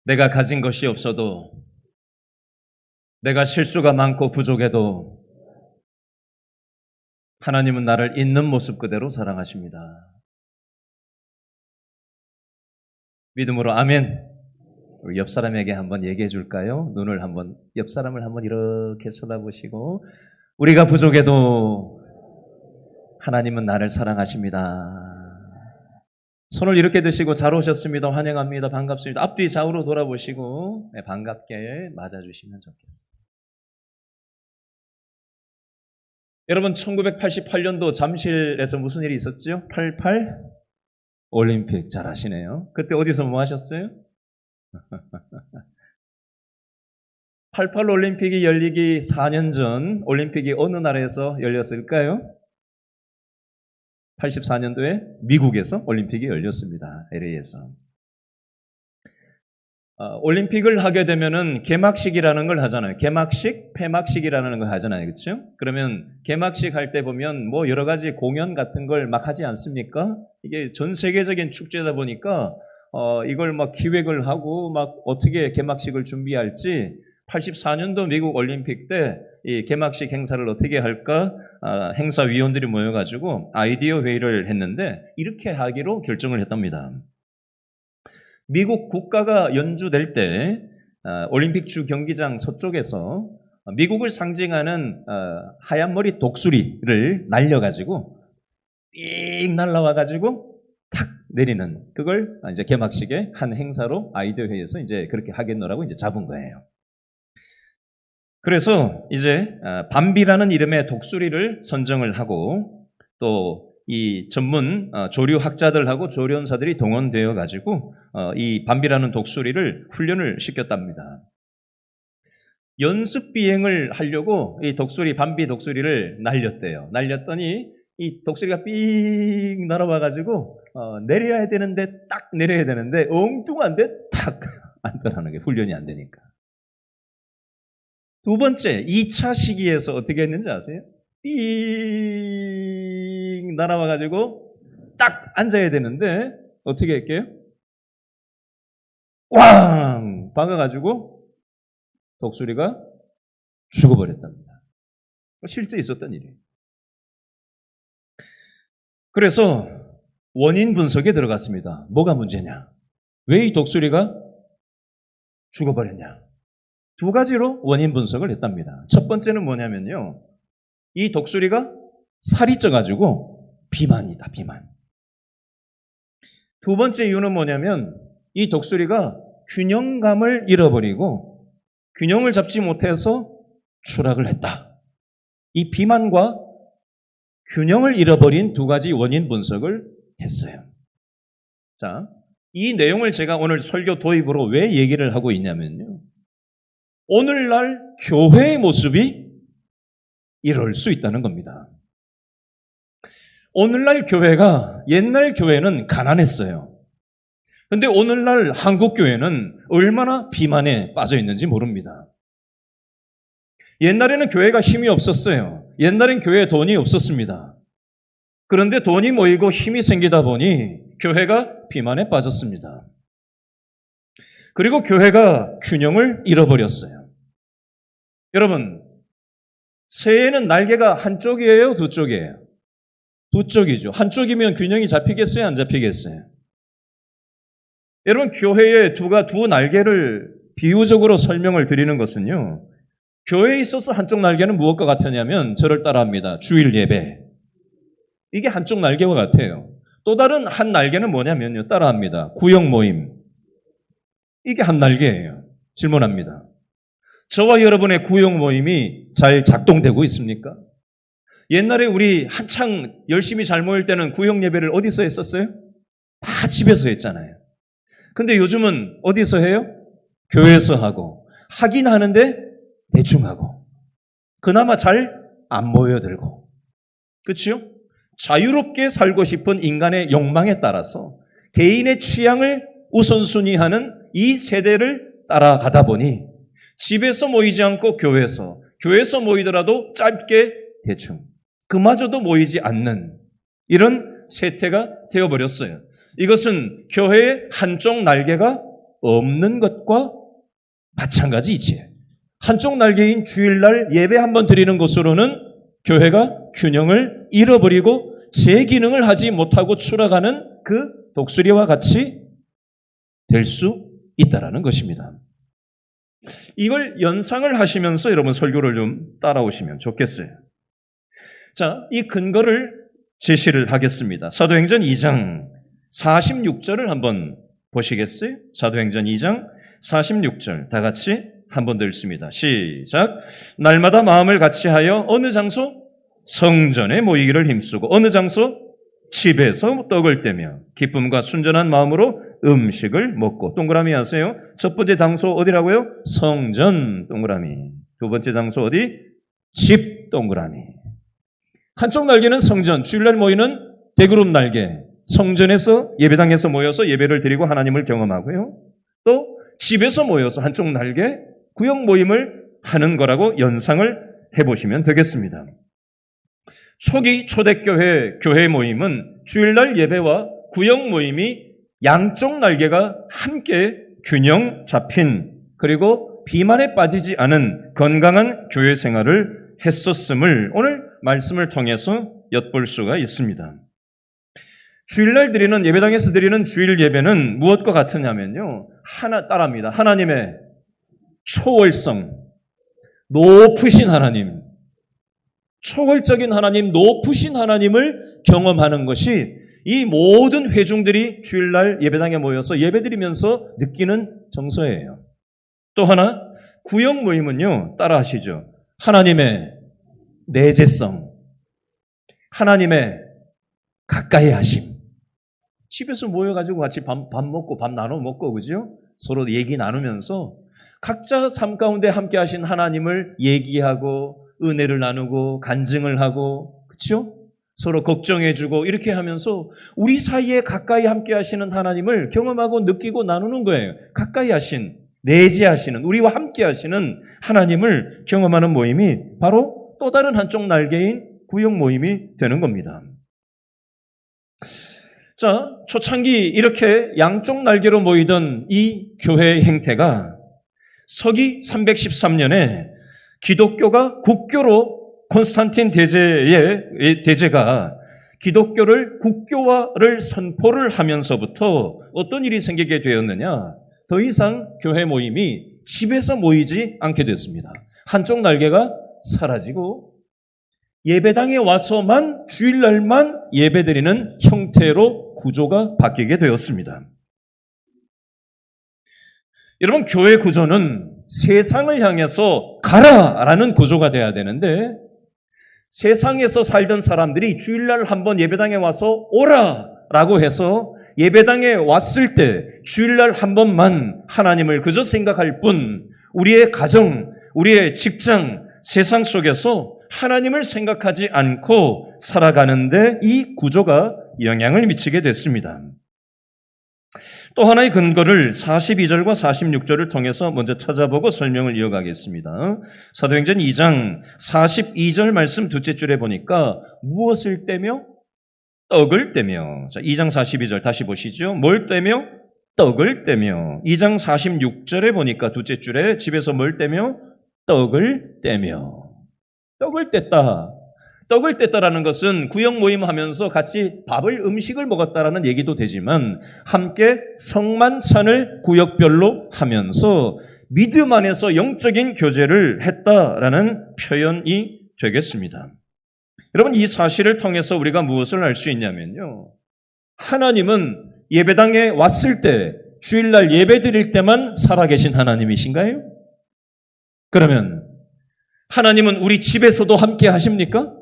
내가 가진 것이 없어도, 내가 실수가 많고 부족해도 하나님은 나를 있는 모습 그대로 사랑하십니다. 믿음으로 아멘. 우리 옆 사람에게 한번 얘기해 줄까요? 눈을 한번, 옆 사람을 한번 이렇게 쳐다보시고, 우리가 부족해도 하나님은 나를 사랑하십니다. 손을 이렇게 드시고 잘 오셨습니다. 환영합니다. 반갑습니다. 앞뒤 좌우로 돌아보시고 반갑게 맞아주시면 좋겠습니다. 여러분 1988년도 잠실에서 무슨 일이 있었죠? 88 올림픽 잘 아시네요. 그때 어디서 뭐 하셨어요? 88 올림픽이 열리기 4년 전 올림픽이 어느 나라에서 열렸을까요? 84년도에 미국에서 올림픽이 열렸습니다. LA에서. 올림픽을 하게 되면은 개막식이라는 걸 하잖아요. 개막식, 폐막식이라는 걸 하잖아요. 그렇죠? 그러면 개막식 할 때 보면 뭐 여러 가지 공연 같은 걸 막 하지 않습니까? 이게 전 세계적인 축제다 보니까 이걸 막 기획을 하고 막 어떻게 개막식을 준비할지 84년도 미국 올림픽 때 이 개막식 행사를 어떻게 할까 행사위원들이 모여가지고 아이디어 회의를 했는데 이렇게 하기로 결정을 했답니다. 미국 국가가 연주될 때 올림픽 주 경기장 서쪽에서 미국을 상징하는 하얀 머리 독수리를 날려가지고 삑 날라와가지고 탁 내리는 그걸 이제 개막식의 한 행사로 아이디어 회의에서 이제 그렇게 하겠노라고 이제 잡은 거예요. 그래서 이제 밤비라는 이름의 독수리를 선정을 하고 또 이 전문 조류학자들하고 조련사들이 동원되어 가지고 이 밤비라는 독수리를 훈련을 시켰답니다. 연습 비행을 하려고 이 밤비 독수리를 날렸대요. 날렸더니 이 독수리가 삑 날아와 가지고 내려야 되는데 딱 내려야 되는데 엉뚱한데 탁 앉더라는 게 훈련이 안 되니까. 두 번째, 2차 시기에서 어떻게 했는지 아세요? 삥 날아와가지고 딱 앉아야 되는데 어떻게 할게요? 꽝! 박아가지고 독수리가 죽어버렸답니다. 실제 있었던 일이에요. 그래서 원인 분석에 들어갔습니다. 뭐가 문제냐? 왜 이 독수리가 죽어버렸냐? 두 가지로 원인 분석을 했답니다. 첫 번째는 뭐냐면요. 이 독수리가 살이 쪄가지고 비만이다, 비만. 두 번째 이유는 뭐냐면 이 독수리가 균형감을 잃어버리고 균형을 잡지 못해서 추락을 했다. 이 비만과 균형을 잃어버린 두 가지 원인 분석을 했어요. 자, 이 내용을 제가 오늘 설교 도입으로 왜 얘기를 하고 있냐면요. 오늘날 교회의 모습이 이럴 수 있다는 겁니다. 오늘날 교회가 옛날 교회는 가난했어요. 그런데 오늘날 한국 교회는 얼마나 비만에 빠져 있는지 모릅니다. 옛날에는 교회가 힘이 없었어요. 옛날엔 교회에 돈이 없었습니다. 그런데 돈이 모이고 힘이 생기다 보니 교회가 비만에 빠졌습니다. 그리고 교회가 균형을 잃어버렸어요. 여러분, 새에는 날개가 한쪽이에요? 두 쪽이에요? 두 쪽이죠. 한쪽이면 균형이 잡히겠어요? 안 잡히겠어요? 여러분, 교회의 두 날개를 비유적으로 설명을 드리는 것은요. 교회에 있어서 한쪽 날개는 무엇과 같으냐면 저를 따라합니다. 주일 예배. 이게 한쪽 날개와 같아요. 또 다른 한 날개는 뭐냐면요. 따라합니다. 구역 모임. 이게 한 날개예요. 질문합니다. 저와 여러분의 구역 모임이 잘 작동되고 있습니까? 옛날에 우리 한창 열심히 잘 모일 때는 구역 예배를 어디서 했었어요? 다 집에서 했잖아요. 근데 요즘은 어디서 해요? 교회에서 하고. 하긴 하는데 대충 하고. 그나마 잘 안 모여들고. 그렇죠? 자유롭게 살고 싶은 인간의 욕망에 따라서 개인의 취향을 우선순위하는 이 세대를 따라가다 보니 집에서 모이지 않고 교회에서 모이더라도 짧게 대충 그마저도 모이지 않는 이런 세태가 되어버렸어요. 이것은 교회의 한쪽 날개가 없는 것과 마찬가지 이치예요. 한쪽 날개인 주일날 예배 한번 드리는 것으로는 교회가 균형을 잃어버리고 제 기능을 하지 못하고 추락하는 그 독수리와 같이 될 수 있다라는 것입니다. 이걸 연상을 하시면서 여러분 설교를 좀 따라오시면 좋겠어요. 자, 이 근거를 제시를 하겠습니다. 사도행전 2장 46절을 한번 보시겠어요? 사도행전 2장 46절 다 같이 한번 더 읽습니다. 시작. 날마다 마음을 같이하여 어느 장소? 성전에 모이기를 힘쓰고 어느 장소? 집에서 떡을 떼며 기쁨과 순전한 마음으로 음식을 먹고. 동그라미 하세요. 첫 번째 장소 어디라고요? 성전 동그라미. 두 번째 장소 어디? 집 동그라미. 한쪽 날개는 성전, 주일날 모이는 대그룹 날개. 성전에서 예배당에서 모여서 예배를 드리고 하나님을 경험하고요. 또 집에서 모여서 한쪽 날개 구역 모임을 하는 거라고 연상을 해보시면 되겠습니다. 초기 초대교회 교회 모임은 주일날 예배와 구역 모임이 양쪽 날개가 함께 균형 잡힌 그리고 비만에 빠지지 않은 건강한 교회 생활을 했었음을 오늘 말씀을 통해서 엿볼 수가 있습니다. 주일날 드리는 예배당에서 드리는 주일 예배는 무엇과 같으냐면요. 따라합니다. 하나님의 초월성, 높으신 하나님, 초월적인 하나님, 높으신 하나님을 경험하는 것이 이 모든 회중들이 주일날 예배당에 모여서 예배드리면서 느끼는 정서예요. 또 하나, 구역 모임은요, 따라하시죠. 하나님의 내재성, 하나님의 가까이 하심. 집에서 모여가지고 같이 밥 먹고 밥 나눠 먹고 그죠? 서로 얘기 나누면서 각자 삶 가운데 함께 하신 하나님을 얘기하고 은혜를 나누고 간증을 하고 그렇죠? 서로 걱정해주고 이렇게 하면서 우리 사이에 가까이 함께 하시는 하나님을 경험하고 느끼고 나누는 거예요. 가까이 하신, 내재하시는, 우리와 함께 하시는 하나님을 경험하는 모임이 바로 또 다른 한쪽 날개인 구역 모임이 되는 겁니다. 자, 초창기 이렇게 양쪽 날개로 모이던 이 교회의 행태가 서기 313년에 기독교가 국교로 콘스탄틴 대제가 기독교를 국교화를 선포를 하면서부터 어떤 일이 생기게 되었느냐? 더 이상 교회 모임이 집에서 모이지 않게 됐습니다. 한쪽 날개가 사라지고 예배당에 와서만 주일날만 예배드리는 형태로 구조가 바뀌게 되었습니다. 여러분, 교회 구조는 세상을 향해서 가라라는 구조가 돼야 되는데 세상에서 살던 사람들이 주일날 한번 예배당에 와서 오라라고 해서 예배당에 왔을 때 주일날 한 번만 하나님을 그저 생각할 뿐 우리의 가정, 우리의 직장, 세상 속에서 하나님을 생각하지 않고 살아가는데 이 구조가 영향을 미치게 됐습니다. 또 하나의 근거를 42절과 46절을 통해서 먼저 찾아보고 설명을 이어가겠습니다. 사도행전 2장 42절 말씀 둘째 줄에 보니까 무엇을 떼며? 떡을 떼며. 자, 2장 42절 다시 보시죠. 뭘 떼며? 떡을 떼며. 2장 46절에 보니까 둘째 줄에 집에서 뭘 떼며? 떡을 떼며. 떡을 뗐다. 떡을 뗐다라는 것은 구역 모임하면서 같이 음식을 먹었다라는 얘기도 되지만 함께 성만찬을 구역별로 하면서 믿음 안에서 영적인 교제를 했다라는 표현이 되겠습니다. 여러분, 이 사실을 통해서 우리가 무엇을 알 수 있냐면요. 하나님은 예배당에 왔을 때 주일날 예배 드릴 때만 살아계신 하나님이신가요? 그러면 하나님은 우리 집에서도 함께 하십니까?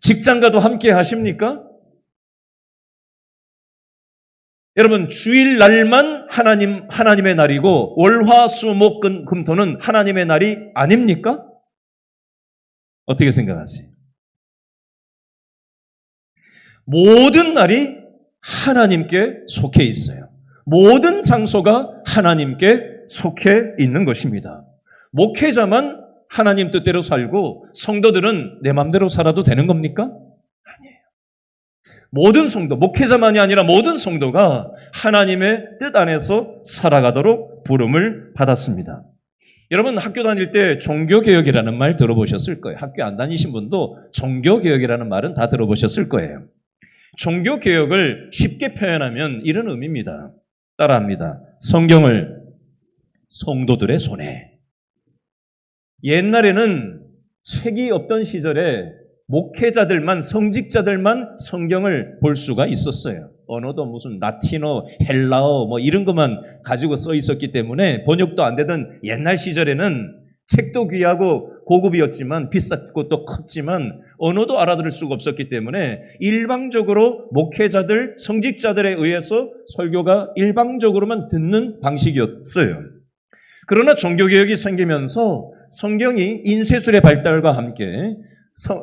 직장가도 함께 하십니까? 여러분, 주일날만 하나님의 날이고 월화수목금토는 하나님의 날이 아닙니까? 어떻게 생각하세요? 모든 날이 하나님께 속해 있어요. 모든 장소가 하나님께 속해 있는 것입니다. 목회자만 하나님 뜻대로 살고 성도들은 내 맘대로 살아도 되는 겁니까? 아니에요. 모든 성도, 목회자만이 아니라 모든 성도가 하나님의 뜻 안에서 살아가도록 부름을 받았습니다. 여러분 학교 다닐 때 종교개혁이라는 말 들어보셨을 거예요. 학교 안 다니신 분도 종교개혁이라는 말은 다 들어보셨을 거예요. 종교개혁을 쉽게 표현하면 이런 의미입니다. 따라합니다. 성경을 성도들의 손에. 옛날에는 책이 없던 시절에 목회자들만, 성직자들만 성경을 볼 수가 있었어요. 언어도 무슨 라틴어, 헬라어 뭐 이런 것만 가지고 써 있었기 때문에 번역도 안 되던 옛날 시절에는 책도 귀하고 고급이었지만 비쌌고 또 컸지만 언어도 알아들을 수가 없었기 때문에 일방적으로 목회자들, 성직자들에 의해서 설교가 일방적으로만 듣는 방식이었어요. 그러나 종교개혁이 생기면서 성경이 인쇄술의 발달과 함께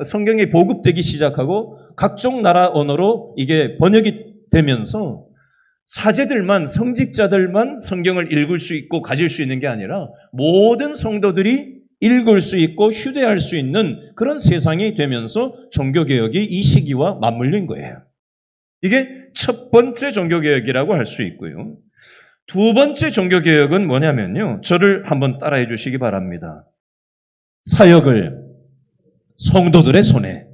성경이 보급되기 시작하고 각종 나라 언어로 이게 번역이 되면서 사제들만, 성직자들만 성경을 읽을 수 있고 가질 수 있는 게 아니라 모든 성도들이 읽을 수 있고 휴대할 수 있는 그런 세상이 되면서 종교개혁이 이 시기와 맞물린 거예요. 이게 첫 번째 종교개혁이라고 할 수 있고요. 두 번째 종교개혁은 뭐냐면요. 저를 한번 따라해 주시기 바랍니다. 사역을 성도들의 손에.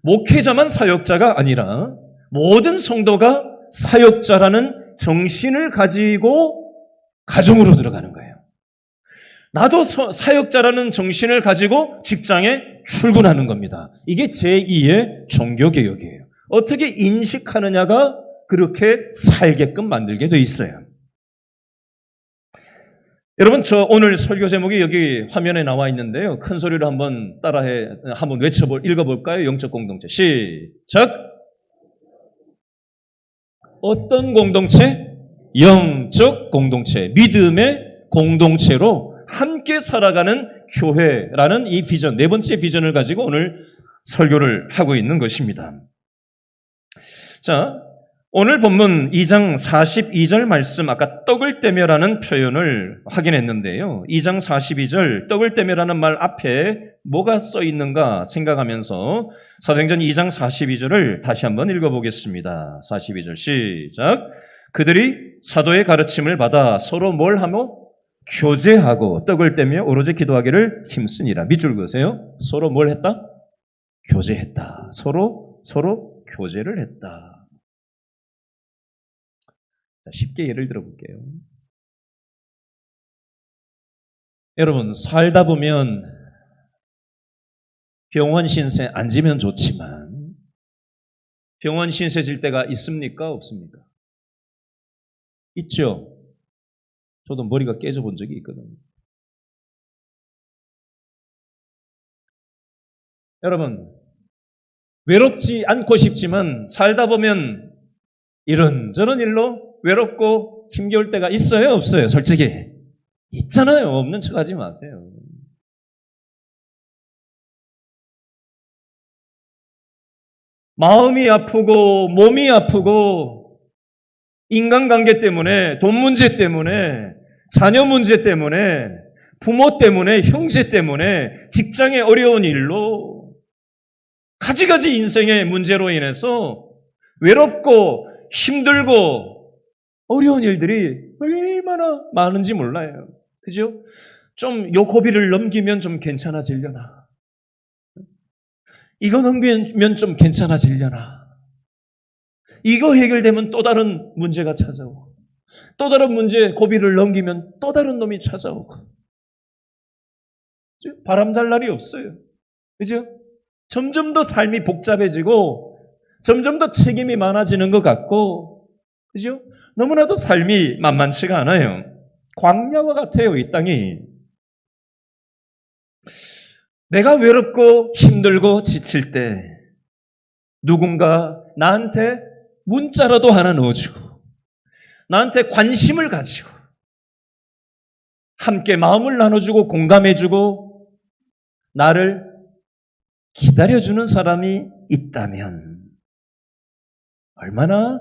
목회자만 사역자가 아니라 모든 성도가 사역자라는 정신을 가지고 가정으로 들어가는 거예요. 나도 사역자라는 정신을 가지고 직장에 출근하는 겁니다. 이게 제2의 종교개혁이에요. 어떻게 인식하느냐가 그렇게 살게끔 만들게 돼 있어요. 여러분, 저 오늘 설교 제목이 여기 화면에 나와 있는데요. 큰 소리로 한번 한번 읽어볼까요? 영적 공동체. 시작! 어떤 공동체? 영적 공동체. 믿음의 공동체로 함께 살아가는 교회라는 이 비전, 네 번째 비전을 가지고 오늘 설교를 하고 있는 것입니다. 자, 오늘 본문 2장 42절 말씀, 아까 떡을 떼며라는 표현을 확인했는데요. 2장 42절 떡을 떼며라는 말 앞에 뭐가 써 있는가 생각하면서 사도행전 2장 42절을 다시 한번 읽어보겠습니다. 42절 시작. 그들이 사도의 가르침을 받아 서로 뭘 하며? 교제하고 떡을 떼며 오로지 기도하기를 힘쓰니라. 밑줄 그으세요. 서로 뭘 했다? 교제했다. 서로 교제를 했다. 자, 쉽게 예를 들어볼게요. 여러분, 살다 보면 병원 신세 안 지면 좋지만 병원 신세 질 때가 있습니까? 없습니까? 있죠. 저도 머리가 깨져본 적이 있거든요. 여러분, 외롭지 않고 싶지만 살다 보면 이런저런 일로 외롭고 힘겨울 때가 있어요? 없어요? 솔직히 있잖아요. 없는 척 하지 마세요. 마음이 아프고 몸이 아프고 인간관계 때문에, 돈 문제 때문에, 자녀 문제 때문에, 부모 때문에, 형제 때문에, 직장의 어려운 일로 가지가지 인생의 문제로 인해서 외롭고 힘들고 어려운 일들이 얼마나 많은지 몰라요. 그죠? 좀 요 고비를 넘기면 좀 괜찮아지려나. 이거 넘기면 좀 괜찮아지려나. 이거 해결되면 또 다른 문제가 찾아오고 또 다른 문제 고비를 넘기면 또 다른 놈이 찾아오고 바람 잘 날이 없어요. 그죠? 점점 더 삶이 복잡해지고 점점 더 책임이 많아지는 것 같고 그죠? 너무나도 삶이 만만치가 않아요. 광야와 같아요, 이 땅이. 내가 외롭고 힘들고 지칠 때 누군가 나한테 문자라도 하나 넣어주고 나한테 관심을 가지고 함께 마음을 나눠주고 공감해주고 나를 기다려주는 사람이 있다면 얼마나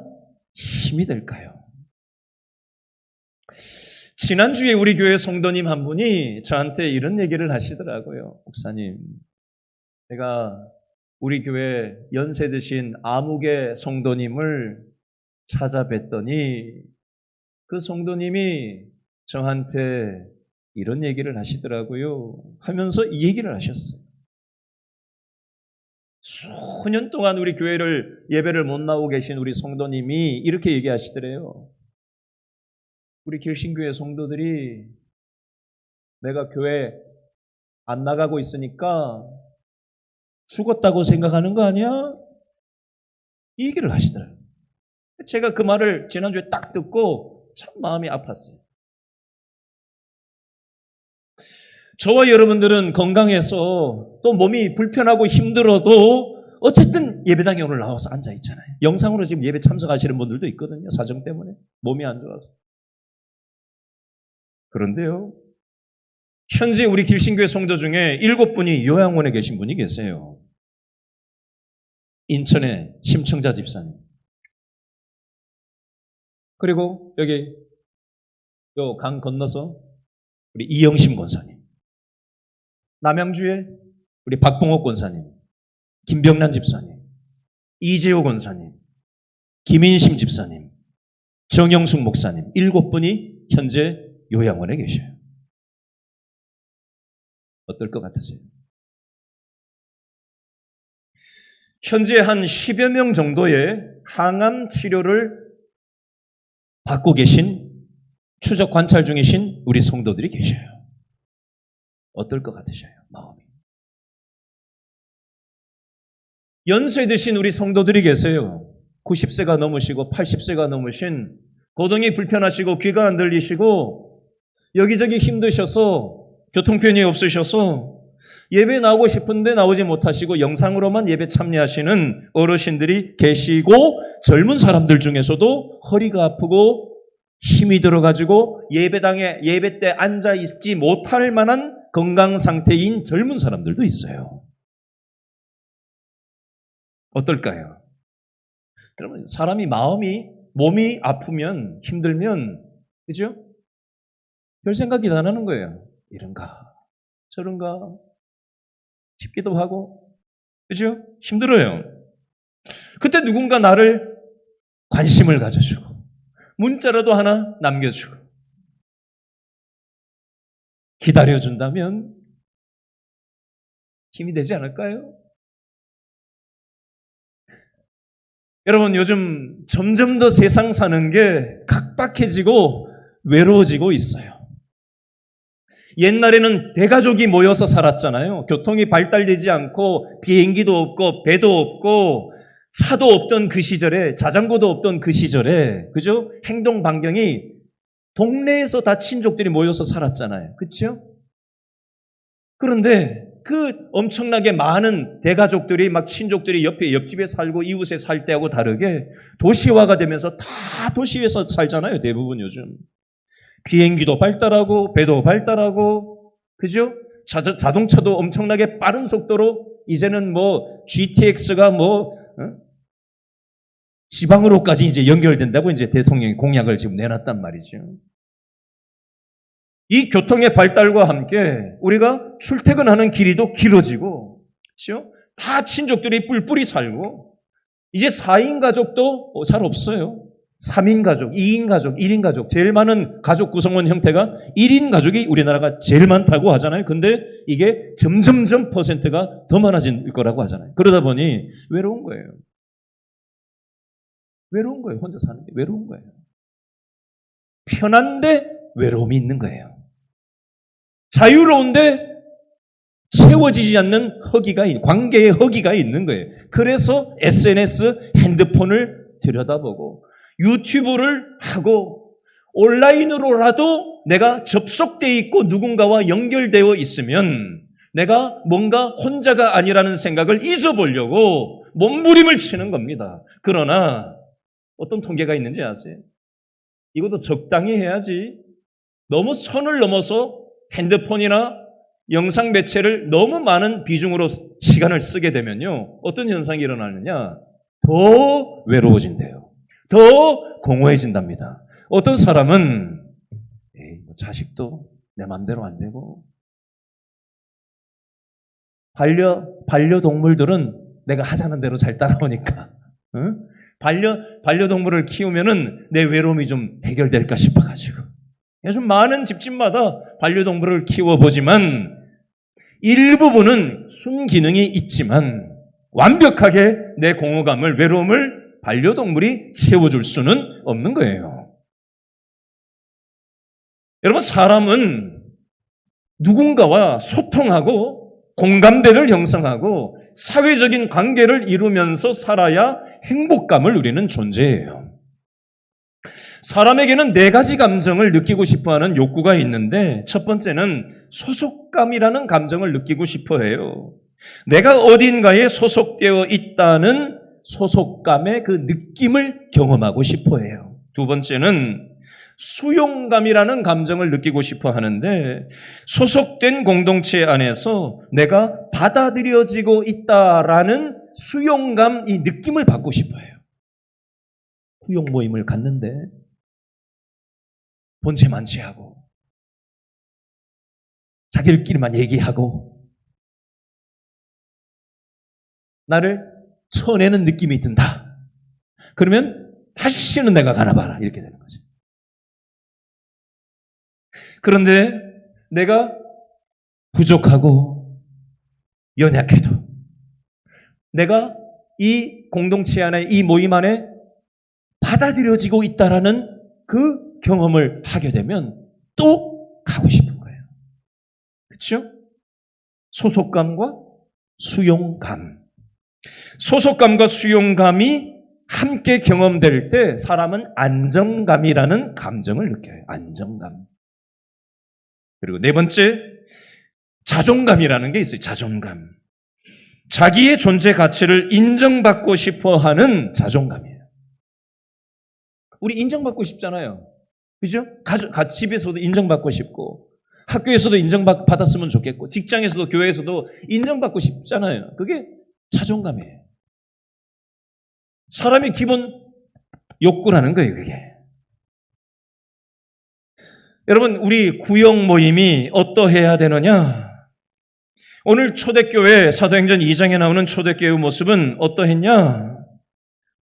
힘이 될까요? 지난주에 우리 교회 성도님 한 분이 저한테 이런 얘기를 하시더라고요. 목사님, 제가 우리 교회 연세 드신 아무개 성도님을 찾아뵀더니 그 성도님이 저한테 이런 얘기를 하시더라고요. 하면서 이 얘기를 하셨어요. 수년 동안 우리 교회를 예배를 못 나오고 계신 우리 성도님이 이렇게 얘기하시더래요. 우리 길신교회 성도들이 내가 교회 안 나가고 있으니까 죽었다고 생각하는 거 아니야? 이 얘기를 하시더라고요. 제가 그 말을 지난주에 딱 듣고 참 마음이 아팠어요. 저와 여러분들은 건강해서 또 몸이 불편하고 힘들어도 어쨌든 예배당에 오늘 나와서 앉아 있잖아요. 영상으로 지금 예배 참석하시는 분들도 있거든요. 사정 때문에 몸이 안 좋아서. 그런데요, 현재 우리 길신교회 성도 중에 7분이 요양원에 계신 분이 계세요. 인천의 심청자 집사님. 그리고 여기 요 강 건너서 우리 이영심 권사님. 남양주에 우리 박봉옥 권사님, 김병란 집사님, 이재호 권사님, 김인심 집사님, 정영숙 목사님 7분이 현재 요양원에 계셔요. 어떨 것 같으세요? 현재 한 10여 명 정도의 항암 치료를 받고 계신, 추적 관찰 중이신 우리 성도들이 계셔요. 어떨 것 같으셔요? 마음이. 연세 드신 우리 성도들이 계세요. 90세가 넘으시고 80세가 넘으신, 고동이 불편하시고 귀가 안 들리시고 여기저기 힘드셔서 교통편이 없으셔서 예배 나오고 싶은데 나오지 못하시고 영상으로만 예배 참여하시는 어르신들이 계시고, 젊은 사람들 중에서도 허리가 아프고 힘이 들어가지고 예배당에 예배 때 앉아 있지 못할 만한 건강 상태인 젊은 사람들도 있어요. 어떨까요? 여러분, 사람이 몸이 아프면, 힘들면, 그죠? 별 생각이 안 나는 거예요. 이런가, 저런가 싶기도 하고, 그죠? 힘들어요. 그때 누군가 나를 관심을 가져주고, 문자라도 하나 남겨주고, 기다려준다면 힘이 되지 않을까요? 여러분, 요즘 점점 더 세상 사는 게 각박해지고 외로워지고 있어요. 옛날에는 대가족이 모여서 살았잖아요. 교통이 발달되지 않고 비행기도 없고 배도 없고 차도 없던 그 시절에, 자전거도 없던 그 시절에, 그죠? 행동 반경이 동네에서 다 친족들이 모여서 살았잖아요. 그렇죠? 그런데 그 엄청나게 많은 대가족들이, 막 친족들이 옆집에 살고 이웃에 살 때하고 다르게 도시화가 되면서 다 도시에서 살잖아요. 대부분 요즘. 비행기도 발달하고 배도 발달하고, 그죠? 자동차도 엄청나게 빠른 속도로, 이제는 뭐 GTX가 지방으로까지 이제 연결된다고 이제 대통령이 공약을 지금 내놨단 말이죠. 이 교통의 발달과 함께 우리가 출퇴근하는 길이도 길어지고, 그렇죠? 다 친족들이 뿔뿔이 살고, 이제 4인 가족도 잘 없어요. 3인 가족, 2인 가족, 1인 가족, 제일 많은 가족 구성원 형태가 1인 가족이 우리나라가 제일 많다고 하잖아요. 근데 이게 점점점 퍼센트가 더 많아질 거라고 하잖아요. 그러다 보니 외로운 거예요. 외로운 거예요. 혼자 사는 게 외로운 거예요. 편한데 외로움이 있는 거예요. 자유로운데 채워지지 않는 관계의 허기가 있는 거예요. 그래서 SNS, 핸드폰을 들여다보고 유튜브를 하고 온라인으로라도 내가 접속되어 있고 누군가와 연결되어 있으면 내가 뭔가 혼자가 아니라는 생각을 잊어보려고 몸부림을 치는 겁니다. 그러나 어떤 통계가 있는지 아세요? 이것도 적당히 해야지, 너무 선을 넘어서 핸드폰이나 영상 매체를 너무 많은 비중으로 시간을 쓰게 되면요, 어떤 현상이 일어나느냐, 더 외로워진대요. 더 공허해진답니다. 어떤 사람은 자식도 내 맘대로 안 되고, 반려동물들은 내가 하자는 대로 잘 따라오니까, 응? 반려동물을 키우면은 내 외로움이 좀 해결될까 싶어가지고. 요즘 많은 집집마다 반려동물을 키워보지만 일부분은 순기능이 있지만 완벽하게 내 공허감을, 외로움을 반려동물이 채워줄 수는 없는 거예요. 여러분, 사람은 누군가와 소통하고 공감대를 형성하고 사회적인 관계를 이루면서 살아야 행복감을 누리는 존재예요. 사람에게는 네 가지 감정을 느끼고 싶어하는 욕구가 있는데 첫 번째는 소속감이라는 감정을 느끼고 싶어해요. 내가 어딘가에 소속되어 있다는 소속감의 그 느낌을 경험하고 싶어해요. 두 번째는 수용감이라는 감정을 느끼고 싶어 하는데 소속된 공동체 안에서 내가 받아들여지고 있다라는 수용감, 이 느낌을 받고 싶어 해요. 후용 모임을 갔는데 본체만취하고 자기들끼리만 얘기하고 나를 쳐내는 느낌이 든다. 그러면 다시는 내가 가나 봐라. 이렇게 되는 거죠. 그런데 내가 부족하고 연약해도 내가 이 공동체 안에, 이 모임 안에 받아들여지고 있다라는 그 경험을 하게 되면 또 가고 싶은 거예요. 그렇죠? 소속감과 수용감. 소속감과 수용감이 함께 경험될 때 사람은 안정감이라는 감정을 느껴요. 안정감. 그리고 네 번째, 자존감이라는 게 있어요. 자존감. 자기의 존재 가치를 인정받고 싶어 하는 자존감이에요. 우리 인정받고 싶잖아요. 그죠? 집에서도 인정받고 싶고, 학교에서도 인정받았으면 좋겠고, 직장에서도 교회에서도 인정받고 싶잖아요. 그게 자존감이에요. 사람의 기본 욕구라는 거예요, 그게. 여러분, 우리 구역 모임이 어떠해야 되느냐? 오늘 초대교회 사도행전 2장에 나오는 초대교회 모습은 어떠했냐?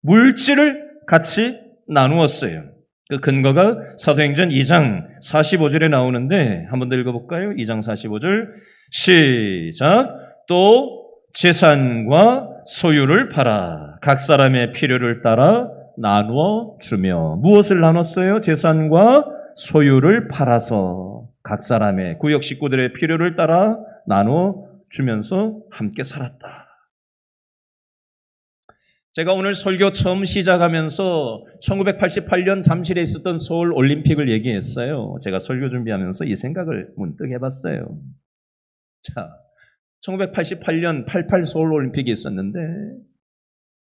물질을 같이 나누었어요. 그 근거가 사도행전 2장 45절에 나오는데 한번 더 읽어볼까요? 2장 45절 시작. 또 재산과 소유를 팔아 각 사람의 필요를 따라 나누어 주며. 무엇을 나눴어요? 재산과 소유를 팔아서 각 사람의 구역 식구들의 필요를 따라 나누어 주면서 함께 살았다. 제가 오늘 설교 처음 시작하면서 1988년 잠실에 있었던 서울 올림픽을 얘기했어요. 제가 설교 준비하면서 이 생각을 문득 해봤어요. 자, 1988년 88 서울 올림픽이 있었는데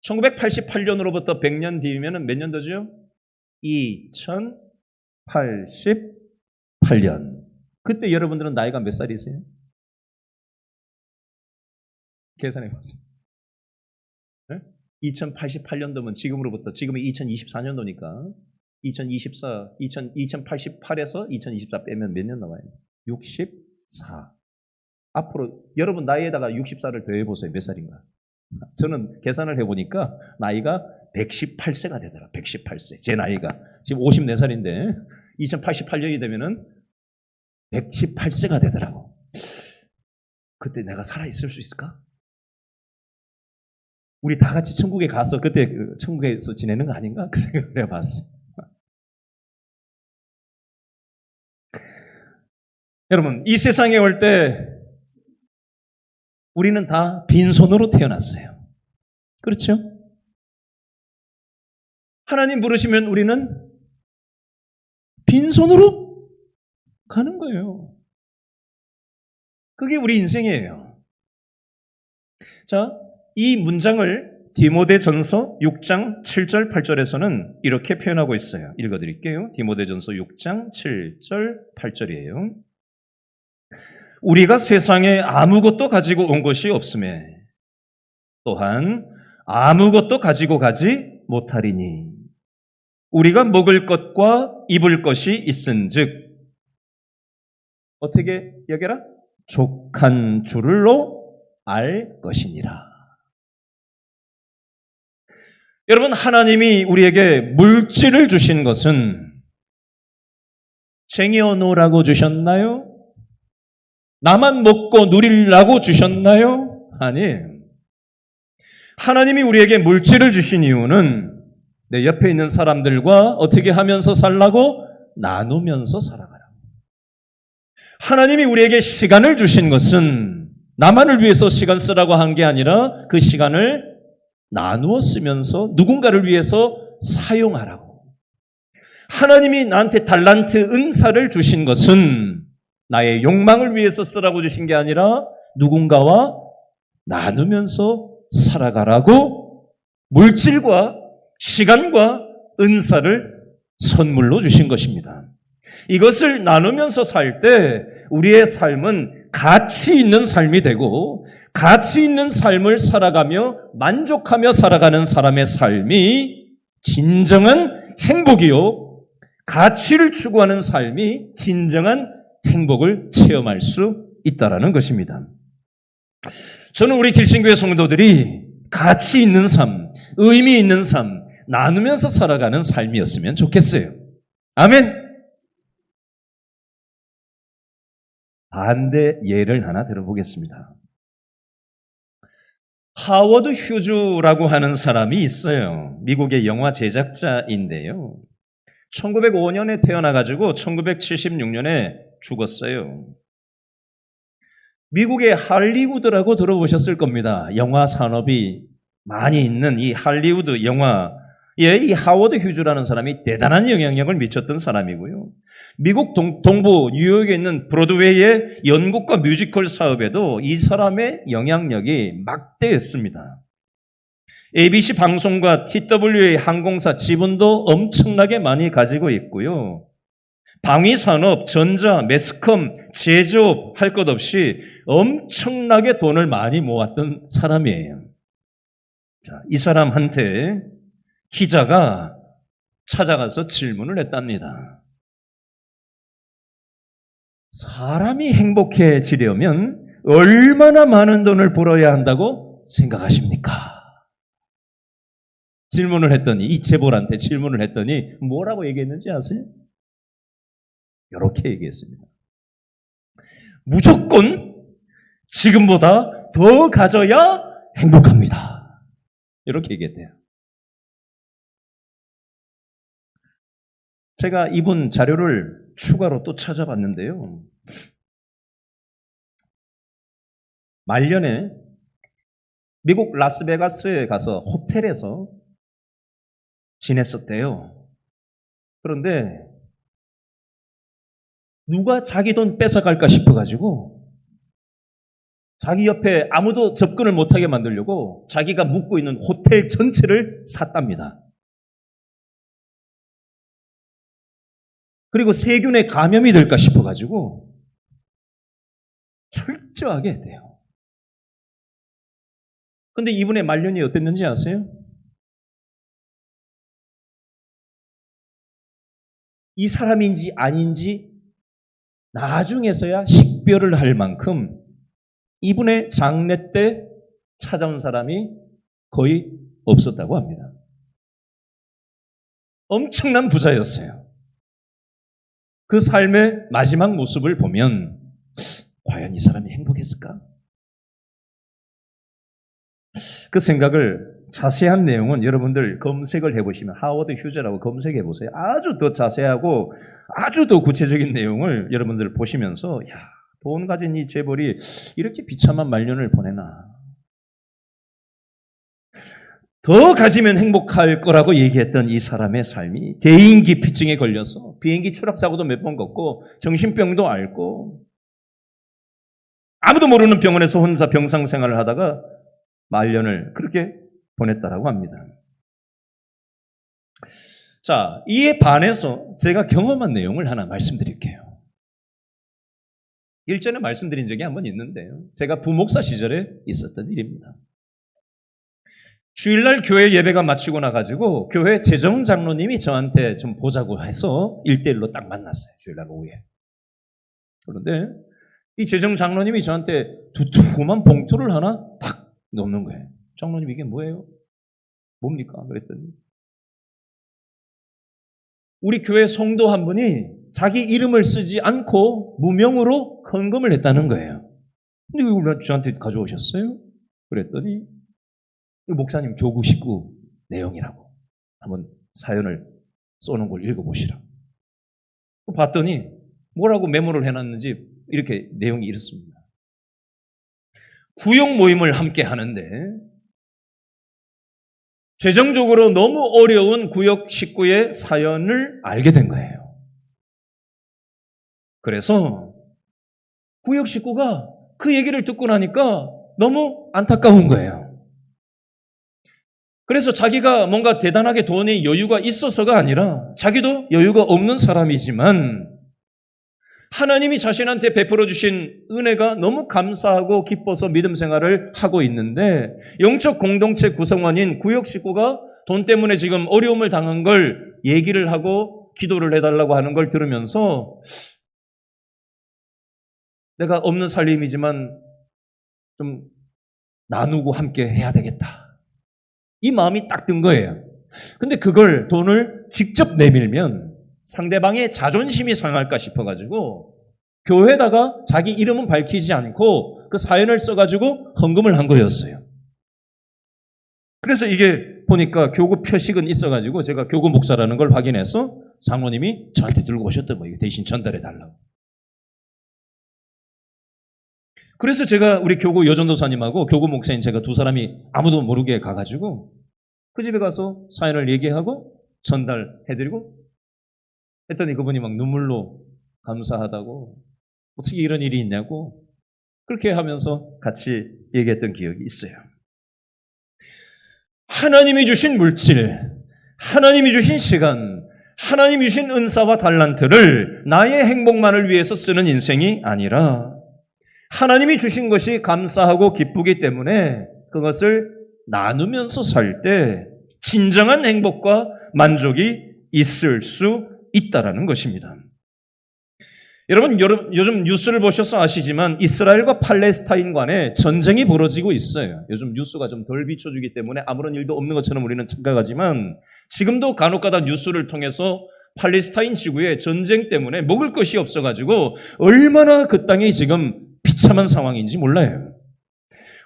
1988년으로부터 100년 뒤면 몇 년도죠? 2088년. 그때 여러분들은 나이가 몇 살이세요? 계산해 보세요. 네? 2088년도면 지금으로부터, 지금이 2024년도니까 2088에서 2024 빼면 몇 년 나와요? 64. 앞으로 여러분 나이에다가 64를 더해보세요. 몇 살인가? 저는 계산을 해보니까 나이가 118세가 되더라. 118세. 제 나이가. 지금 54살인데 2088년이 되면은 118세가 되더라고. 그때 내가 살아있을 수 있을까? 우리 다 같이 천국에 가서 그때 천국에서 지내는 거 아닌가? 그 생각을 해봤어요. 여러분, 이 세상에 올 때 우리는 다 빈손으로 태어났어요. 그렇죠? 하나님 부르시면 우리는 빈손으로 가는 거예요. 그게 우리 인생이에요. 자, 이 문장을 디모데전서 6장 7절 8절에서는 이렇게 표현하고 있어요. 읽어드릴게요. 디모데전서 6장 7절 8절이에요. 우리가 세상에 아무것도 가지고 온 것이 없음에 또한 아무것도 가지고 가지 못하리니 우리가 먹을 것과 입을 것이 있은즉 어떻게 여겨라? 족한 줄로 알 것이니라. 여러분, 하나님이 우리에게 물질을 주신 것은 쟁여놓으라고 주셨나요? 나만 먹고 누리려고 주셨나요? 아니, 하나님이 우리에게 물질을 주신 이유는 내 옆에 있는 사람들과 어떻게 하면서 살라고? 나누면서 살아가라. 하나님이 우리에게 시간을 주신 것은 나만을 위해서 시간 쓰라고 한 게 아니라 그 시간을 나누어 쓰면서 누군가를 위해서 사용하라고. 하나님이 나한테 달란트, 은사를 주신 것은 나의 욕망을 위해서 쓰라고 주신 게 아니라 누군가와 나누면서 살아가라고 물질과 시간과 은사를 선물로 주신 것입니다. 이것을 나누면서 살 때 우리의 삶은 가치 있는 삶이 되고 가치 있는 삶을 살아가며 만족하며 살아가는 사람의 삶이 진정한 행복이요. 가치를 추구하는 삶이 진정한 행복을 체험할 수 있다는 것입니다. 저는 우리 길신교회 성도들이 가치 있는 삶, 의미 있는 삶, 나누면서 살아가는 삶이었으면 좋겠어요. 아멘. 반대 예를 하나 들어보겠습니다. 하워드 휴즈라고 하는 사람이 있어요. 미국의 영화 제작자인데요. 1905년에 태어나가지고 1976년에 죽었어요. 미국의 할리우드라고 들어보셨을 겁니다. 영화 산업이 많이 있는 이 할리우드 영화에 이 하워드 휴즈라는 사람이 대단한 영향력을 미쳤던 사람이고요. 미국 동부 뉴욕에 있는 브로드웨이의 연극과 뮤지컬 사업에도 이 사람의 영향력이 막대했습니다. ABC 방송과 TWA 항공사 지분도 엄청나게 많이 가지고 있고요. 방위산업, 전자, 매스컴, 제조업 할 것 없이 엄청나게 돈을 많이 모았던 사람이에요. 자, 이 사람한테 기자가 찾아가서 질문을 했답니다. 사람이 행복해지려면 얼마나 많은 돈을 벌어야 한다고 생각하십니까? 질문을 했더니, 이 재벌한테 질문을 했더니 뭐라고 얘기했는지 아세요? 이렇게 얘기했습니다. 무조건 지금보다 더 가져야 행복합니다. 이렇게 얘기했대요. 제가 이분 자료를 추가로 또 찾아봤는데요. 말년에 미국 라스베가스에 가서 호텔에서 지냈었대요. 그런데 누가 자기 돈 뺏어갈까 싶어가지고 자기 옆에 아무도 접근을 못하게 만들려고 자기가 묵고 있는 호텔 전체를 샀답니다. 그리고 세균에 감염이 될까 싶어가지고 철저하게 했대요. 근데 이분의 말년이 어땠는지 아세요? 이 사람인지 아닌지 나중에서야 식별을 할 만큼 이분의 장례 때 찾아온 사람이 거의 없었다고 합니다. 엄청난 부자였어요. 그 삶의 마지막 모습을 보면 과연 이 사람이 행복했을까? 그 생각을 자세한 내용은 여러분들 검색을 해보시면 하워드 휴즈라고 검색해 보세요. 아주 더 자세하고 아주 더 구체적인 내용을 여러분들 보시면서 돈 가진 이 재벌이 이렇게 비참한 말년을 보내나. 더 가지면 행복할 거라고 얘기했던 이 사람의 삶이 대인기피증에 걸려서 비행기 추락사고도 몇 번 겪고 정신병도 앓고 아무도 모르는 병원에서 혼자 병상생활을 하다가 말년을 그렇게 보냈다라고 합니다. 자, 이에 반해서 제가 경험한 내용을 하나 말씀드릴게요. 일전에 말씀드린 적이 한 번 있는데요. 제가 부목사 시절에 있었던 일입니다. 주일날 교회 예배가 마치고 나가지고 교회 재정장로님이 저한테 좀 보자고 해서 1대1로 딱 만났어요. 주일날 오후에. 그런데 이 재정장로님이 저한테 두툼한 봉투를 하나 탁 넣는 거예요. 장로님 이게 뭐예요? 뭡니까? 그랬더니 우리 교회 성도 한 분이 자기 이름을 쓰지 않고 무명으로 헌금을 했다는 거예요. 근데 왜 저한테 가져오셨어요? 그랬더니 목사님 교구 식구 내용이라고 한번 사연을 써놓은 걸 읽어보시라고. 봤더니 뭐라고 메모를 해놨는지 이렇게 내용이 이렇습니다. 구역 모임을 함께 하는데 재정적으로 너무 어려운 구역 식구의 사연을 알게 된 거예요. 그래서 구역 식구가 그 얘기를 듣고 나니까 너무 안타까운 거예요. 그래서 자기가 뭔가 대단하게 돈의 여유가 있어서가 아니라 자기도 여유가 없는 사람이지만 하나님이 자신한테 베풀어 주신 은혜가 너무 감사하고 기뻐서 믿음 생활을 하고 있는데 영적 공동체 구성원인 구역 식구가 돈 때문에 지금 어려움을 당한 걸 얘기를 하고 기도를 해달라고 하는 걸 들으면서 내가 없는 살림이지만 좀 나누고 함께 해야 되겠다. 이 마음이 딱 든 거예요. 근데 그걸 돈을 직접 내밀면 상대방의 자존심이 상할까 싶어가지고 교회에다가 자기 이름은 밝히지 않고 그 사연을 써가지고 헌금을 한 거였어요. 그래서 이게 보니까 교구 표식은 있어가지고 제가 교구 목사라는 걸 확인해서 장로님이 저한테 들고 오셨던 거예요. 대신 전달해 달라고. 그래서 제가 우리 교구 여전도사님하고 교구 목사님 제가 두 사람이 아무도 모르게 가가지고 그 집에 가서 사연을 얘기하고 전달해드리고 했더니 그분이 막 눈물로 감사하다고 어떻게 이런 일이 있냐고 그렇게 하면서 같이 얘기했던 기억이 있어요. 하나님이 주신 물질, 하나님이 주신 시간, 하나님이 주신 은사와 달란트를 나의 행복만을 위해서 쓰는 인생이 아니라 하나님이 주신 것이 감사하고 기쁘기 때문에 그것을 나누면서 살 때 진정한 행복과 만족이 있을 수 있다라는 것입니다. 여러분 요즘 뉴스를 보셔서 아시지만 이스라엘과 팔레스타인 간에 전쟁이 벌어지고 있어요. 요즘 뉴스가 좀 덜 비춰주기 때문에 아무런 일도 없는 것처럼 우리는 착각하지만 지금도 간혹가다 뉴스를 통해서 팔레스타인 지구에 전쟁 때문에 먹을 것이 없어가지고 얼마나 그 땅이 지금 비참한 상황인지 몰라요.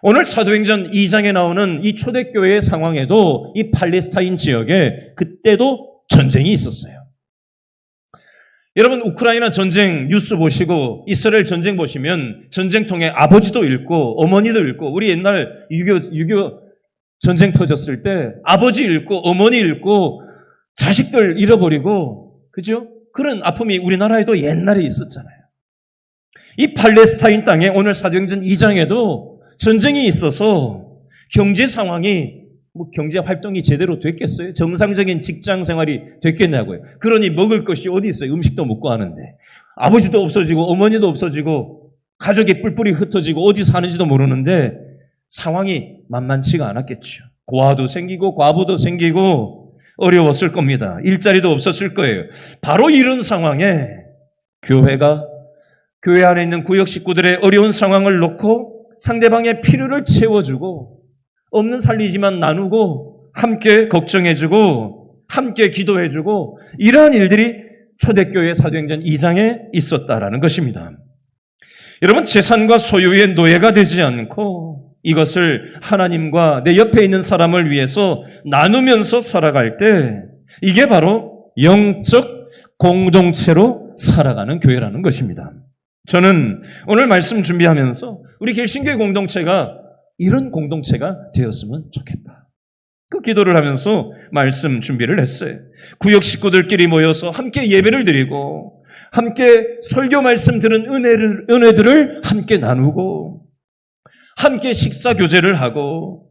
오늘 사도행전 2장에 나오는 이 초대교회의 상황에도 이 팔레스타인 지역에 그때도 전쟁이 있었어요. 여러분 우크라이나 전쟁 뉴스 보시고 이스라엘 전쟁 보시면 전쟁통에 아버지도 잃고 어머니도 잃고 우리 옛날 6.25 전쟁 터졌을 때 아버지 잃고 어머니 잃고 자식들 잃어버리고 그죠? 그런 아픔이 우리나라에도 옛날에 있었잖아요. 이 팔레스타인 땅에 오늘 사도행전 2장에도 전쟁이 있어서 경제 상황이 경제 활동이 제대로 됐겠어요? 정상적인 직장 생활이 됐겠냐고요. 그러니 먹을 것이 어디 있어요? 음식도 먹고 하는데 아버지도 없어지고 어머니도 없어지고 가족이 뿔뿔이 흩어지고 어디 사는지도 모르는데 상황이 만만치가 않았겠죠. 고아도 생기고 과부도 생기고 어려웠을 겁니다. 일자리도 없었을 거예요. 바로 이런 상황에 교회가 교회 안에 있는 구역 식구들의 어려운 상황을 놓고 상대방의 필요를 채워주고 없는 살리지만 나누고 함께 걱정해주고 함께 기도해주고 이러한 일들이 초대교회 사도행전 2장에 있었다라는 것입니다. 여러분 재산과 소유의 노예가 되지 않고 이것을 하나님과 내 옆에 있는 사람을 위해서 나누면서 살아갈 때 이게 바로 영적 공동체로 살아가는 교회라는 것입니다. 저는 오늘 말씀 준비하면서 우리 개신교회 공동체가 이런 공동체가 되었으면 좋겠다. 그 기도를 하면서 말씀 준비를 했어요. 구역 식구들끼리 모여서 함께 예배를 드리고 함께 설교 말씀 들은 은혜들을 함께 나누고 함께 식사 교제를 하고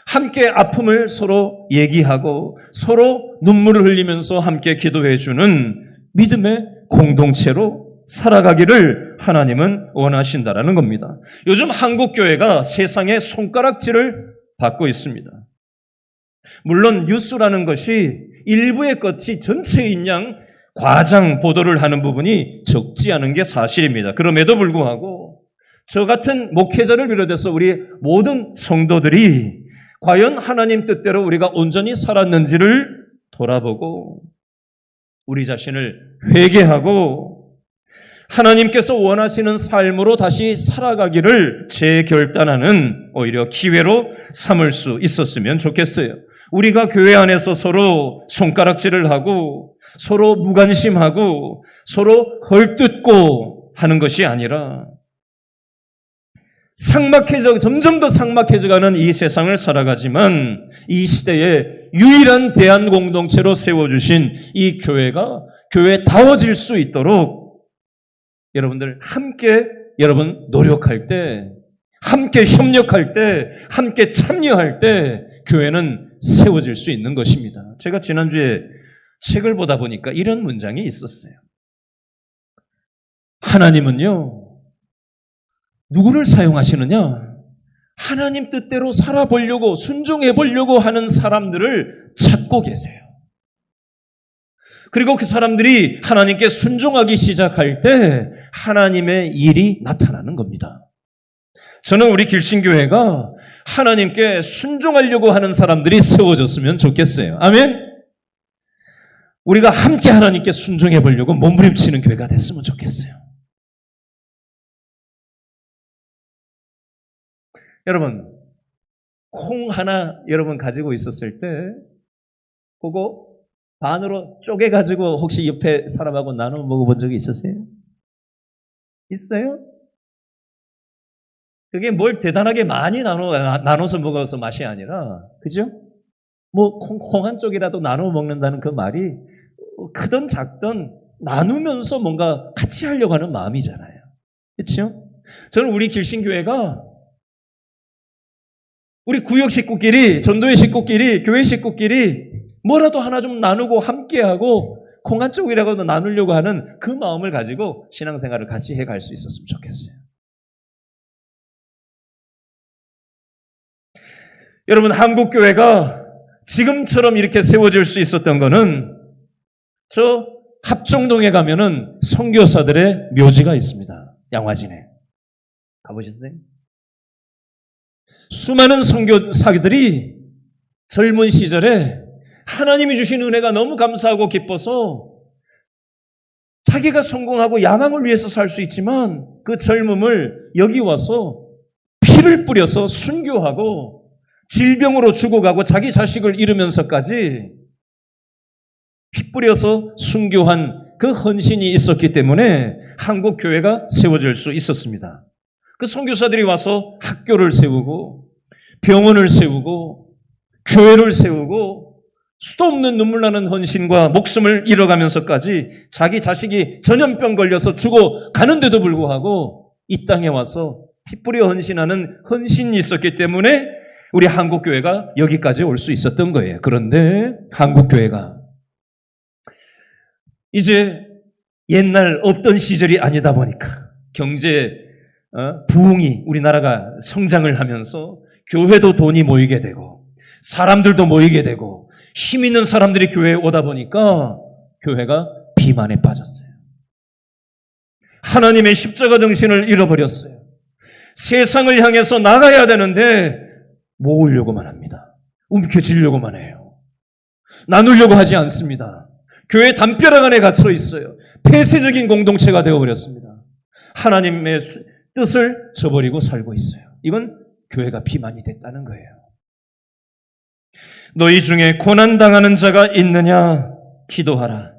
함께 아픔을 서로 얘기하고 서로 눈물을 흘리면서 함께 기도해 주는 믿음의 공동체로 살아가기를 하나님은 원하신다라는 겁니다. 요즘 한국교회가 세상의 손가락질을 받고 있습니다. 물론 뉴스라는 것이 일부의 것이 전체인 양 과장 보도를 하는 부분이 적지 않은 게 사실입니다. 그럼에도 불구하고 저 같은 목회자를 비롯해서 우리 모든 성도들이 과연 하나님 뜻대로 우리가 온전히 살았는지를 돌아보고 우리 자신을 회개하고 하나님께서 원하시는 삶으로 다시 살아가기를 재결단하는 오히려 기회로 삼을 수 있었으면 좋겠어요. 우리가 교회 안에서 서로 손가락질을 하고 서로 무관심하고 서로 헐뜯고 하는 것이 아니라 점점 더 삭막해져가는 이 세상을 살아가지만 이 시대에 유일한 대한 공동체로 세워주신 이 교회가 교회다워질 수 있도록 여러분들 함께 노력할 때, 함께 협력할 때, 함께 참여할 때 교회는 세워질 수 있는 것입니다. 제가 지난주에 책을 보다 보니까 이런 문장이 있었어요. 하나님은요, 누구를 사용하시느냐? 하나님 뜻대로 살아보려고 순종해 보려고 하는 사람들을 찾고 계세요. 그리고 그 사람들이 하나님께 순종하기 시작할 때 하나님의 일이 나타나는 겁니다. 저는 우리 길신교회가 하나님께 순종하려고 하는 사람들이 세워졌으면 좋겠어요. 아멘? 우리가 함께 하나님께 순종해 보려고 몸부림치는 교회가 됐으면 좋겠어요. 여러분, 콩 하나 여러분 가지고 있었을 때 그거 반으로 쪼개가지고 혹시 옆에 사람하고 나눠 먹어본 적이 있으세요? 있어요? 그게 뭘 대단하게 많이 나눠서 먹어서 맛이 아니라, 그죠? 뭐 콩 한 쪽이라도 나눠 먹는다는 그 말이 크든 작든 나누면서 뭔가 같이 하려고 하는 마음이잖아요. 그렇죠? 저는 우리 길신교회가 우리 구역 식구끼리, 전도회 식구끼리, 교회 식구끼리 뭐라도 하나 좀 나누고 함께하고 콩 한 쪽이라도 나누려고 하는 그 마음을 가지고 신앙생활을 같이 해갈 수 있었으면 좋겠어요. 여러분, 한국교회가 지금처럼 이렇게 세워질 수 있었던 거는 저 합정동에 가면은 선교사들의 묘지가 있습니다. 양화진에. 가보셨어요? 수많은 선교사들이 젊은 시절에 하나님이 주신 은혜가 너무 감사하고 기뻐서 자기가 성공하고 야망을 위해서 살 수 있지만 그 젊음을 여기 와서 피를 뿌려서 순교하고 질병으로 죽어가고 자기 자식을 잃으면서까지 피 뿌려서 순교한 그 헌신이 있었기 때문에 한국 교회가 세워질 수 있었습니다. 그 선교사들이 와서 학교를 세우고 병원을 세우고 교회를 세우고 수도 없는 눈물 나는 헌신과 목숨을 잃어가면서까지 자기 자식이 전염병 걸려서 죽어가는데도 불구하고 이 땅에 와서 피 뿌려 헌신하는 헌신이 있었기 때문에 우리 한국교회가 여기까지 올 수 있었던 거예요. 그런데 한국교회가 이제 옛날 없던 시절이 아니다 보니까 경제 부흥이 우리나라가 성장을 하면서 교회도 돈이 모이게 되고 사람들도 모이게 되고 힘 있는 사람들이 교회에 오다 보니까 교회가 비만에 빠졌어요. 하나님의 십자가 정신을 잃어버렸어요. 세상을 향해서 나가야 되는데 모으려고만 합니다. 움켜쥐려고만 해요. 나누려고 하지 않습니다. 교회 담벼락 안에 갇혀 있어요. 폐쇄적인 공동체가 되어버렸습니다. 하나님의 뜻을 저버리고 살고 있어요. 이건 교회가 비만이 됐다는 거예요. 너희 중에 고난당하는 자가 있느냐? 기도하라.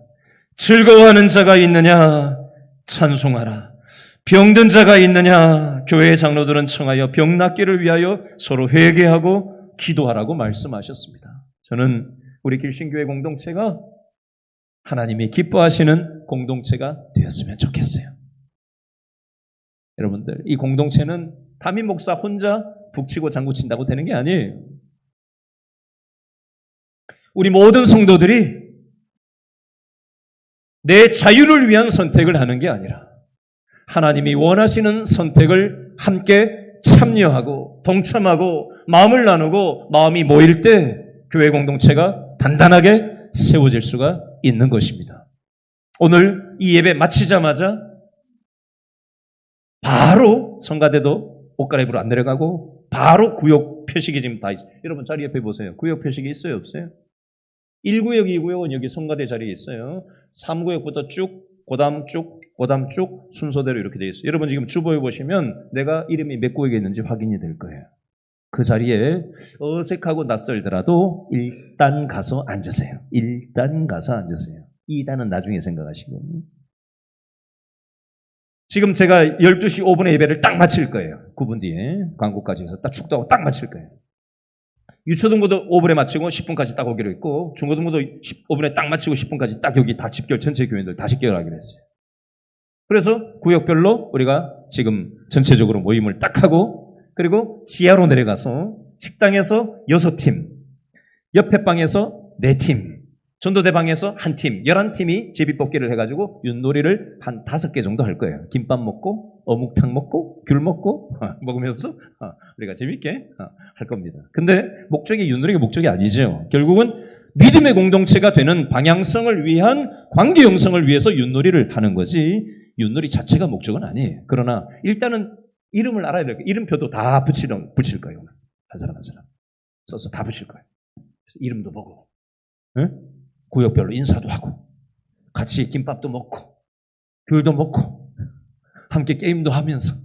즐거워하는 자가 있느냐? 찬송하라. 병든 자가 있느냐? 교회의 장로들은 청하여 병 낫기를 위하여 서로 회개하고 기도하라고 말씀하셨습니다. 저는 우리 길신교회 공동체가 하나님이 기뻐하시는 공동체가 되었으면 좋겠어요. 여러분들, 이 공동체는 담임 목사 혼자 북치고 장구친다고 되는 게 아니에요. 우리 모든 성도들이 내 자유를 위한 선택을 하는 게 아니라 하나님이 원하시는 선택을 함께 참여하고 동참하고 마음을 나누고 마음이 모일 때 교회 공동체가 단단하게 세워질 수가 있는 것입니다. 오늘 이 예배 마치자마자 바로 성가대도 옷 갈아입으러 안 내려가고 바로 구역 표식이 지금 다 있어요. 여러분 자리 옆에 보세요. 구역 표식이 있어요, 없어요? 1구역, 2구역은 여기 성가대 자리에 있어요. 3구역부터 쭉, 고담 쭉, 고담 쭉 순서대로 이렇게 되어 있어요. 여러분 지금 주보에 보시면 내가 이름이 몇 구역에 있는지 확인이 될 거예요. 그 자리에 어색하고 낯설더라도 일단 가서 앉으세요. 일단 가서 앉으세요. 2단은 나중에 생각하시고. 지금 제가 12시 5분에 예배를 딱 마칠 거예요. 9분 뒤에 광고까지 해서 딱 축도하고 딱 마칠 거예요. 유초등부도 5분에 마치고 10분까지 딱 오기로 했고 중고등부도 5분에 딱 마치고 10분까지 딱 여기 다 집결 전체 교인들 다 집결하기로 했어요. 그래서 구역별로 우리가 지금 전체적으로 모임을 딱 하고 그리고 지하로 내려가서 식당에서 6팀, 옆에 방에서 4팀, 전도대방에서 1팀, 11팀이 제비뽑기를 해가지고 윷놀이를 한 5개 정도 할 거예요. 김밥 먹고 어묵탕 먹고 귤 먹고 먹으면서 우리가 재밌게 할 겁니다. 근데 목적이 윷놀이가 목적이 아니죠. 결국은 믿음의 공동체가 되는 방향성을 위한 관계 형성을 위해서 윷놀이를 하는 거지 윷놀이 자체가 목적은 아니에요. 그러나 일단은 이름을 알아야 될 거예요. 이름표도 다 붙일 거예요. 한 사람 한 사람 써서 다 붙일 거예요. 이름도 보고 응? 구역별로 인사도 하고 같이 김밥도 먹고 귤도 먹고 함께 게임도 하면서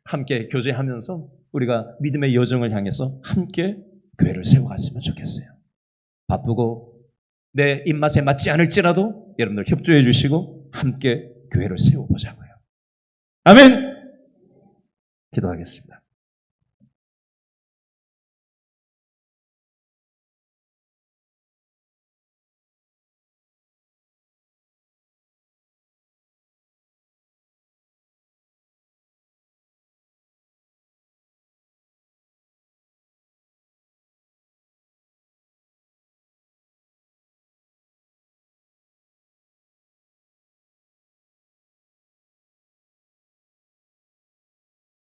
함께 교제하면서 우리가 믿음의 여정을 향해서 함께 교회를 세워갔으면 좋겠어요. 바쁘고 내 입맛에 맞지 않을지라도 여러분들 협조해 주시고 함께 교회를 세워보자고요. 아멘. 기도하겠습니다.